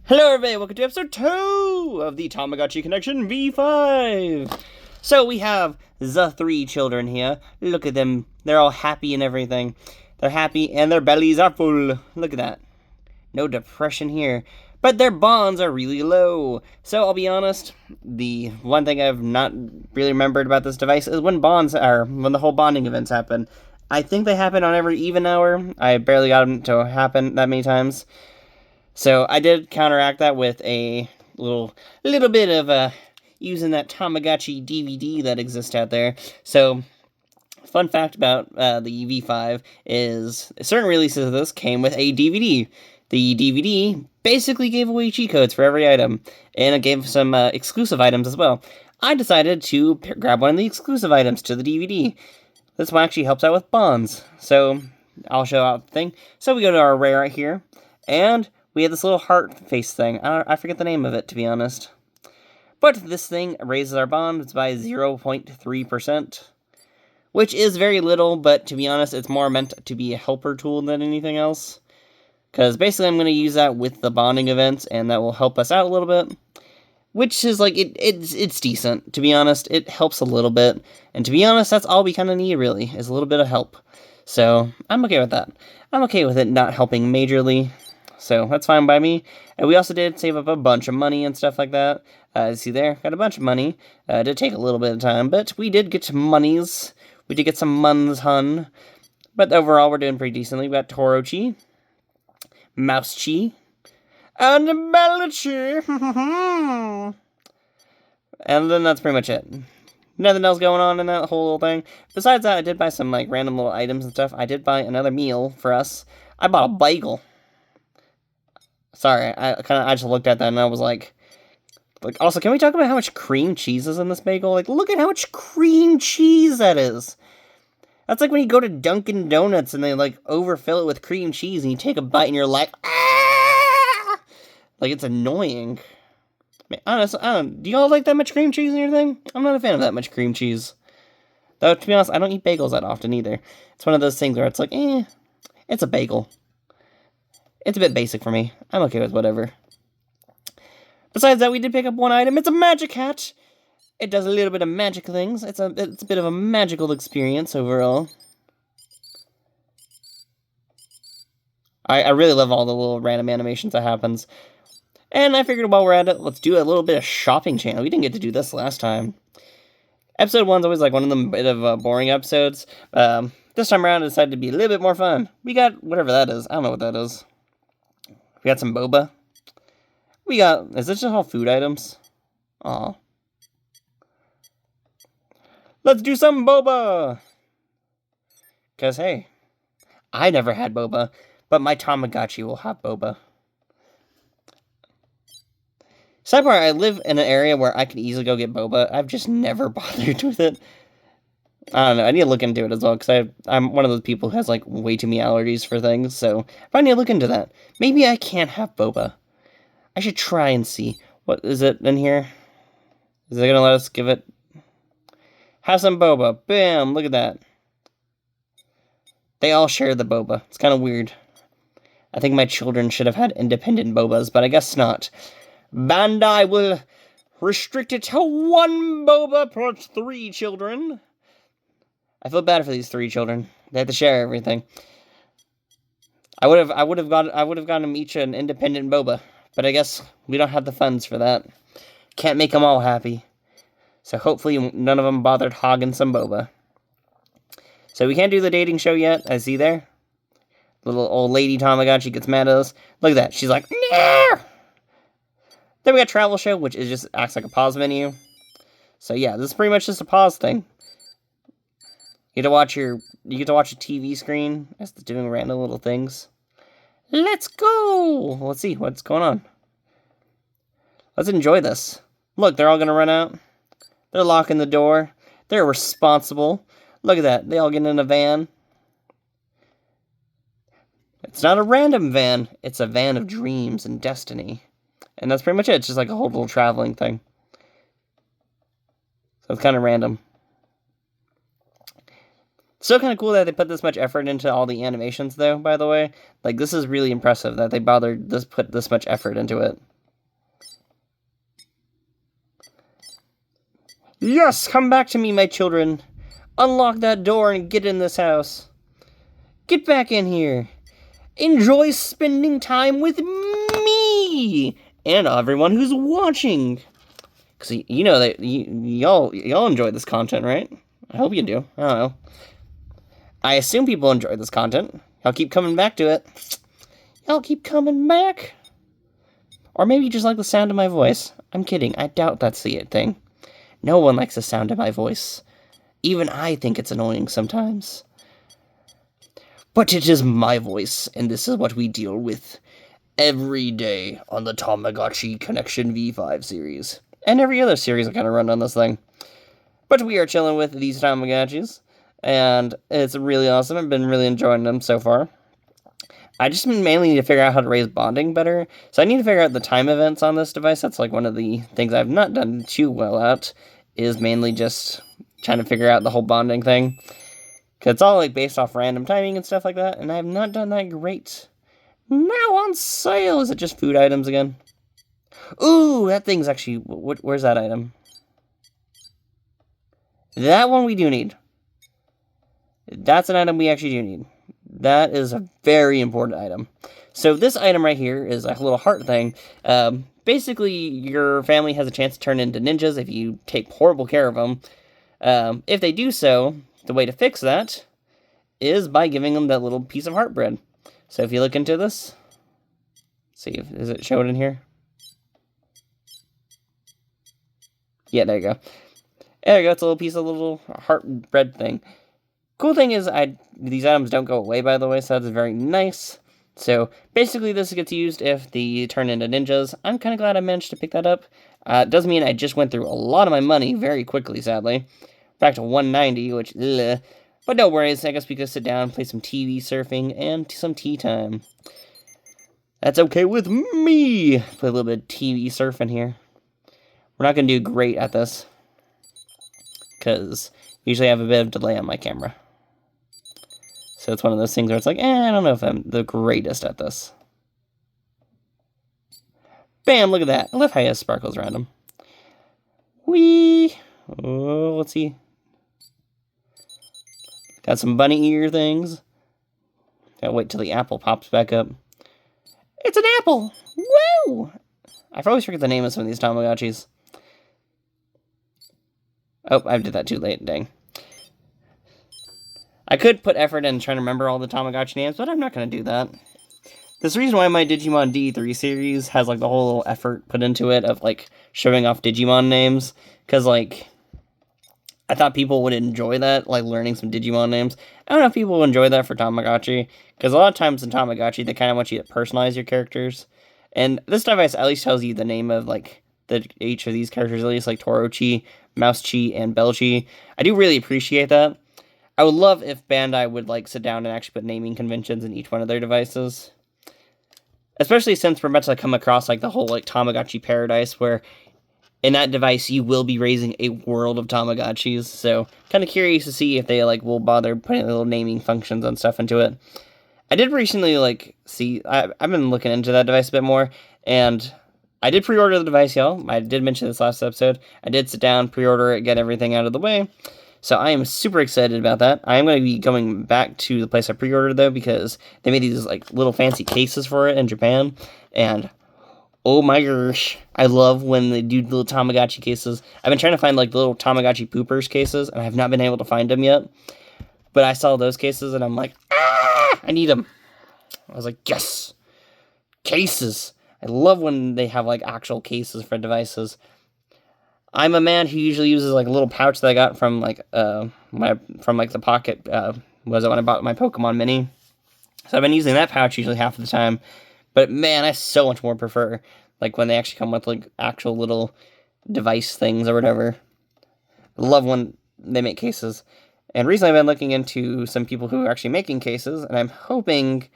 Hello everybody, welcome to episode 2 of the Tamagotchi Connection V5. So we have the 3 children here. Look at them. They're all happy and everything. They're happy and their bellies are full. Look at that. No depression here. But their bonds are really low. So I'll be honest, the one thing I've not really remembered about this device is when the whole bonding events happen. I think they happen on every even hour. I barely got them to happen that many times. So I did counteract that with a little bit of using that Tamagotchi DVD that exists out there. So, fun fact about the V5 is certain releases of this came with a DVD. The DVD basically gave away cheat codes for every item, and it gave some exclusive items as well. I decided to grab one of the exclusive items to the DVD. This one actually helps out with bonds. So, I'll show out the thing. So we go to our rare right here, and we have this little heart face thing. I forget the name of it, to be honest. But this thing raises our bonds by 0.3%, which is very little, but to be honest, it's more meant to be a helper tool than anything else. Because basically I'm going to use that with the bonding events, and that will help us out a little bit. Which is, like, it's decent, to be honest. It helps a little bit. And to be honest, that's all we kind of need, really, is a little bit of help. So, I'm okay with that. I'm okay with it not helping majorly. So, that's fine by me. And we also did save up a bunch of money and stuff like that. See there? Got a bunch of money. It did take a little bit of time, but we did get some monies. We did get some muns, hun. But overall, we're doing pretty decently. We got Toro-chi, Mouse-chi, and Bella-chi. And then that's pretty much it. Nothing else going on in that whole little thing. Besides that, I did buy some like random little items and stuff. I did buy another meal for us. I bought a bagel. Sorry, I just looked at that and I was like, also, can we talk about how much cream cheese is in this bagel? Like, look at how much cream cheese that is. That's like when you go to Dunkin' Donuts and they, like, overfill it with cream cheese and you take a bite and you're like, ah! Like, it's annoying. Man, honestly, do y'all like that much cream cheese in your thing? I'm not a fan of that much cream cheese. Though, to be honest, I don't eat bagels that often either. It's one of those things where it's like, it's a bagel. It's a bit basic for me. I'm okay with whatever. Besides that, we did pick up one item. It's a magic hat. It does a little bit of magic things. It's a bit of a magical experience overall. I really love all the little random animations that happens. And I figured while we're at it, let's do a little bit of shopping channel. We didn't get to do this last time. Episode 1's always like one of them bit of boring episodes. This time around, I decided to be a little bit more fun. We got whatever that is. I don't know what that is. We got some boba. Is this just all food items? Aw. Let's do some boba! Because, hey, I never had boba, but my Tamagotchi will have boba. Sidebar, I live in an area where I can easily go get boba. I've just never bothered with it. I don't know, I need to look into it as well, because I'm one of those people who has, like, way too many allergies for things, so I need to look into that. Maybe I can't have boba. I should try and see. What is it in here? Is it gonna let us give it? Have some boba. Bam! Look at that. They all share the boba. It's kind of weird. I think my children should have had independent bobas, but I guess not. Bandai will restrict it to 1 boba per 3 children. I feel bad for these 3 children. They have to share everything. I would have gotten them each an independent boba, but I guess we don't have the funds for that. Can't make them all happy. So hopefully none of them bothered hogging some boba. So we can't do the dating show yet. I see there. Little old lady Tamagotchi gets mad at us. Look at that. She's like, no! Then we got travel show, which just acts like a pause menu. So yeah, this is pretty much just a pause thing. You get to watch a TV screen as it's doing random little things. Let's go! Let's see what's going on. Let's enjoy this. Look, they're all gonna run out. They're locking the door. They're responsible. Look at that. They all get in a van. It's not a random van. It's a van of dreams and destiny. And that's pretty much it. It's just like a whole little traveling thing. So it's kind of random. Still kind of cool that they put this much effort into all the animations, though, by the way. Like, this is really impressive that they bothered put this much effort into it. Yes, come back to me, my children. Unlock that door and get in this house. Get back in here. Enjoy spending time with me and everyone who's watching. Because you know that y'all enjoy this content, right? I hope you do. I don't know. I assume people enjoy this content. Y'all keep coming back to it. Y'all keep coming back. Or maybe you just like the sound of my voice. I'm kidding. I doubt that's the thing. No one likes the sound of my voice. Even I think it's annoying sometimes. But it is my voice, and this is what we deal with every day on the Tamagotchi Connection V5 series. And every other series I kind of run on this thing. But we are chilling with these Tamagotchis, and it's really awesome. I've been really enjoying them so far. I just mainly need to figure out how to raise bonding better. So I need to figure out the time events on this device. That's like one of the things I've not done too well at, is mainly just trying to figure out the whole bonding thing. Because it's all like based off random timing and stuff like that, and I have not done that great. Now on sale! Is it just food items again? Ooh, that thing's actually... where's that item? That one we do need. That's an item we actually do need. That is a very important item. So this item right here is a little heart thing. Basically, your family has a chance to turn into ninjas if you take horrible care of them. If they do so, the way to fix that is by giving them that little piece of heart bread. So if you look into this, see, is it showed in here? Yeah, there you go. There you go, it's a little piece of little heart bread thing. Cool thing is, these items don't go away, by the way, so that's very nice. So, basically, this gets used if they turn into ninjas. I'm kind of glad I managed to pick that up. It does mean I just went through a lot of my money very quickly, sadly. Back to 190, which, ugh. But no worries, I guess we could sit down, play some TV surfing, and some tea time. That's okay with me! Play a little bit of TV surfing here. We're not going to do great at this, because usually I have a bit of delay on my camera. So it's one of those things where it's like, I don't know if I'm the greatest at this. Bam, look at that. I love how he has sparkles around him. Whee! Oh, let's see. Got some bunny ear things. Gotta wait till the apple pops back up. It's an apple! Woo! I always forget the name of some of these Tamagotchis. Oh, I did that too late, dang. I could put effort in trying to remember all the Tamagotchi names, but I'm not going to do that. There's a reason why my Digimon D3 series has, like, the whole little effort put into it of, like, showing off Digimon names. Because, like, I thought people would enjoy that, like, learning some Digimon names. I don't know if people will enjoy that for Tamagotchi. Because a lot of times in Tamagotchi, they kind of want you to personalize your characters. And this device at least tells you the name of, like, each of these characters, at least, like Torochi, Mousechi, and Belchi. I do really appreciate that. I would love if Bandai would, like, sit down and actually put naming conventions in each one of their devices. Especially since we're about to come across, like, the whole, like, Tamagotchi paradise, where in that device you will be raising a world of Tamagotchis. So, kind of curious to see if they, like, will bother putting little naming functions and stuff into it. I did recently, like, see, I've been looking into that device a bit more, and I did pre-order the device, y'all. I did mention this last episode. I did sit down, pre-order it, get everything out of the way. So I am super excited about that. I am going to be going back to the place I pre-ordered, though, because they made these, like, little fancy cases for it in Japan. And, oh my gosh, I love when they do little Tamagotchi cases. I've been trying to find, like, the little Tamagotchi poopers cases, and I have not been able to find them yet. But I saw those cases, and I'm like, I need them. I was like, yes! Cases! I love when they have, like, actual cases for devices. I'm a man who usually uses, like, a little pouch that I got from, like, the pocket, was it when I bought my Pokemon Mini? So I've been using that pouch usually half of the time. But, man, I so much more prefer, like, when they actually come with, like, actual little device things or whatever. I love when they make cases. And recently I've been looking into some people who are actually making cases, and I'm hoping,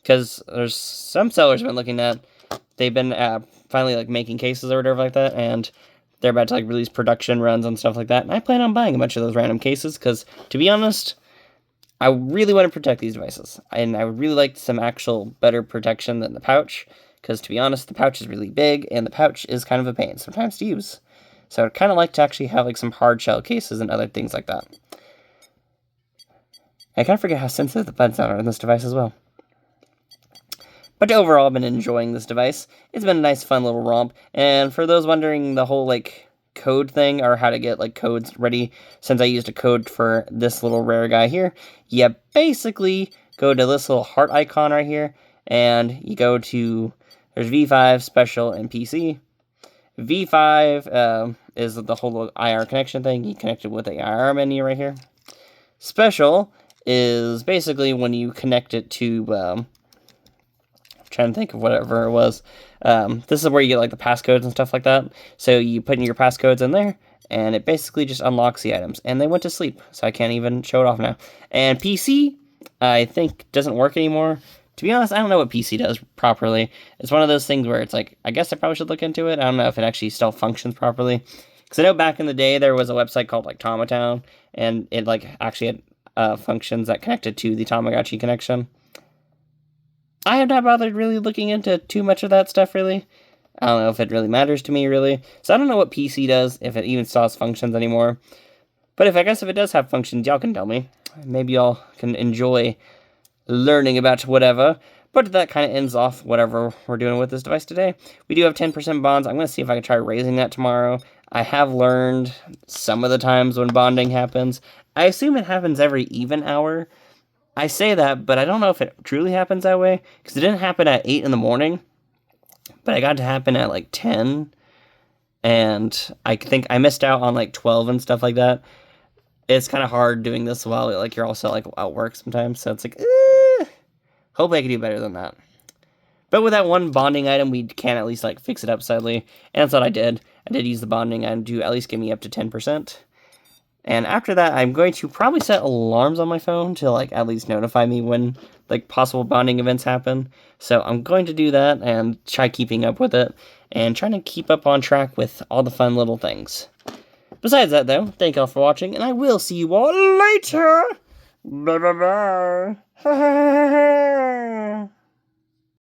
because there's some sellers I've been looking at, they've been finally, like, making cases or whatever like that, and they're about to, like, release production runs and stuff like that, and I plan on buying a bunch of those random cases, because, to be honest, I really want to protect these devices, and I would really like some actual better protection than the pouch, because, to be honest, the pouch is really big, and the pouch is kind of a pain sometimes to use. So I'd kind of like to actually have like some hard shell cases and other things like that. I kind of forget how sensitive the buttons are on this device as well. But overall, I've been enjoying this device. It's been a nice, fun little romp. And for those wondering the whole, like, code thing, or how to get, like, codes ready, since I used a code for this little rare guy here, you basically go to this little heart icon right here, and you go to, there's V5, Special, and PC. V5 is the whole little IR connection thing. You connect it with the IR menu right here. Special is basically when you connect it to, trying to think of whatever it was. This is where you get like the passcodes and stuff like that. So you put in your passcodes in there, and it basically just unlocks the items. And they went to sleep, so I can't even show it off now. And PC, I think, doesn't work anymore. To be honest, I don't know what PC does properly. It's one of those things where it's like, I guess I probably should look into it. I don't know if it actually still functions properly. Because I know back in the day, there was a website called like Tamatown, and it like actually had functions that connected to the Tamagotchi connection. I have not bothered really looking into too much of that stuff, really. I don't know if it really matters to me, really. So I don't know what PC does, if it even still has functions anymore. But if it does have functions, y'all can tell me. Maybe y'all can enjoy learning about whatever. But that kind of ends off whatever we're doing with this device today. We do have 10% bonds. I'm going to see if I can try raising that tomorrow. I have learned some of the times when bonding happens. I assume it happens every even hour. I say that, but I don't know if it truly happens that way, because it didn't happen at 8 in the morning, but it got to happen at, like, 10, and I think I missed out on, like, 12 and stuff like that. It's kind of hard doing this while, like, you're also, like, at work sometimes, so it's like, hopefully I can do better than that. But with that one bonding item, we can at least, like, fix it up slightly, and that's what I did. I did use the bonding item to at least get me up to 10%. And after that, I'm going to probably set alarms on my phone to, like, at least notify me when, like, possible bonding events happen. So I'm going to do that and try keeping up with it and trying to keep up on track with all the fun little things. Besides that, though, thank y'all for watching, and I will see you all later! Bye-bye-bye!